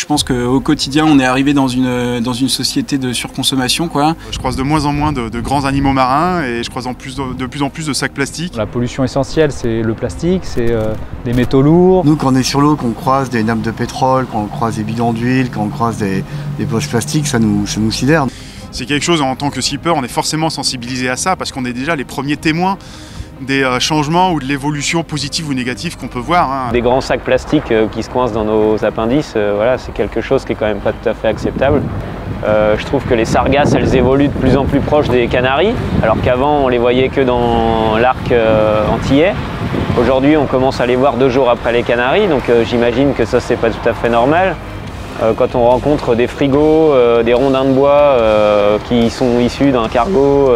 pense qu'au quotidien, on est arrivé dans une société de surconsommation, quoi. Je croise de moins en moins de grands animaux marins et je croise de plus en plus de sacs plastiques. La pollution essentielle, c'est le plastique, c'est des métaux lourds. Nous, quand on est sur l'eau, qu'on croise des nappes de pétrole, quand on croise des bidons d'huile, quand on croise des poches plastiques, ça nous sidère. C'est quelque chose, en tant que skipper, on est forcément sensibilisé à ça parce qu'on est déjà les premiers témoins des changements ou de l'évolution positive ou négative qu'on peut voir. Des grands sacs plastiques qui se coincent dans nos appendices, voilà, c'est quelque chose qui est quand même pas tout à fait acceptable. Je trouve que les sargasses, elles évoluent de plus en plus proches des canaris, alors qu'avant on les voyait que dans l'arc antillais. Aujourd'hui on commence à les voir 2 jours après les canaris, donc j'imagine que ça c'est pas tout à fait normal. Quand on rencontre des frigos, des rondins de bois qui sont issus d'un cargo,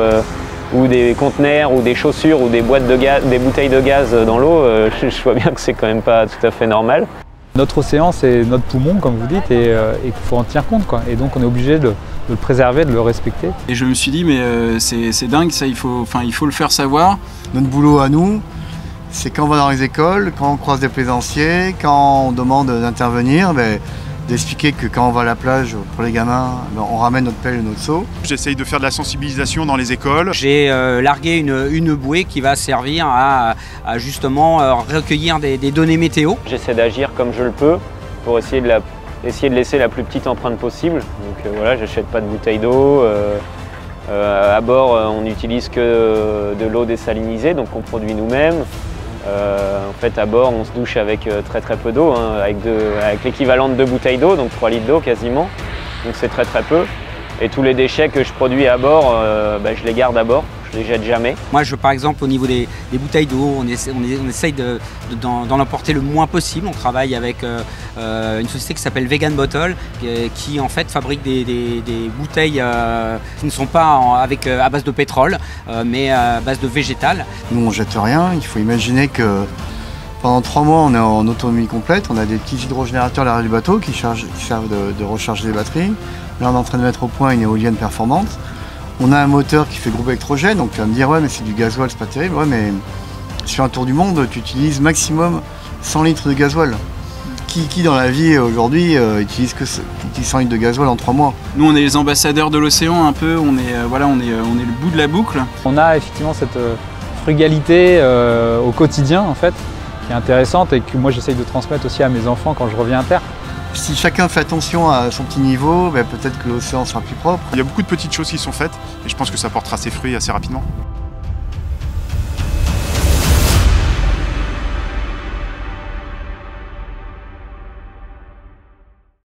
ou des conteneurs, ou des chaussures, ou des bouteilles de gaz dans l'eau, je vois bien que c'est quand même pas tout à fait normal. Notre océan, c'est notre poumon, comme vous dites, et qu'il faut en tenir compte, quoi. Et donc on est obligé de le préserver, de le respecter. Et je me suis dit, mais c'est dingue, ça, il faut le faire savoir. Notre boulot à nous, c'est quand on va dans les écoles, quand on croise des plaisanciers, quand on demande d'intervenir, d'expliquer que quand on va à la plage pour les gamins, on ramène notre pelle et notre seau. J'essaye de faire de la sensibilisation dans les écoles. J'ai largué une bouée qui va servir à justement recueillir des données météo. J'essaie d'agir comme je le peux pour essayer de laisser la plus petite empreinte possible. Donc voilà, j'achète pas de bouteille d'eau. À bord, on n'utilise que de l'eau désalinisée, donc on produit nous-mêmes. En fait, à bord, on se douche avec très peu d'eau, hein, avec l'équivalent de 2 bouteilles d'eau, donc 3 litres d'eau quasiment. Donc c'est très peu. Et tous les déchets que je produis à bord, je les garde à bord, je les jette jamais. Moi, par exemple, au niveau des bouteilles d'eau, on essaye d'en emporter le moins possible. On travaille avec une société qui s'appelle Vegan Bottle, qui en fait fabrique des bouteilles qui ne sont pas à base de pétrole, mais à base de végétal. Nous, on jette rien. Il faut imaginer que pendant 3 mois, on est en autonomie complète. On a des petits hydrogénérateurs à l'arrière du bateau qui servent de recharger les batteries. Là, on est en train de mettre au point une éolienne performante. On a un moteur qui fait groupe électrogène, donc tu vas me dire ouais mais c'est du gasoil, c'est pas terrible. Ouais mais sur un tour du monde, tu utilises maximum 100 litres de gasoil. Qui dans la vie aujourd'hui utilise 100 litres de gasoil en 3 mois? Nous on est les ambassadeurs de l'océan un peu, on est le bout de la boucle. On a effectivement cette frugalité au quotidien en fait, qui est intéressante et que moi j'essaye de transmettre aussi à mes enfants quand je reviens à terre. Si chacun fait attention à son petit niveau, peut-être que l'océan sera plus propre. Il y a beaucoup de petites choses qui sont faites et je pense que ça portera ses fruits assez rapidement.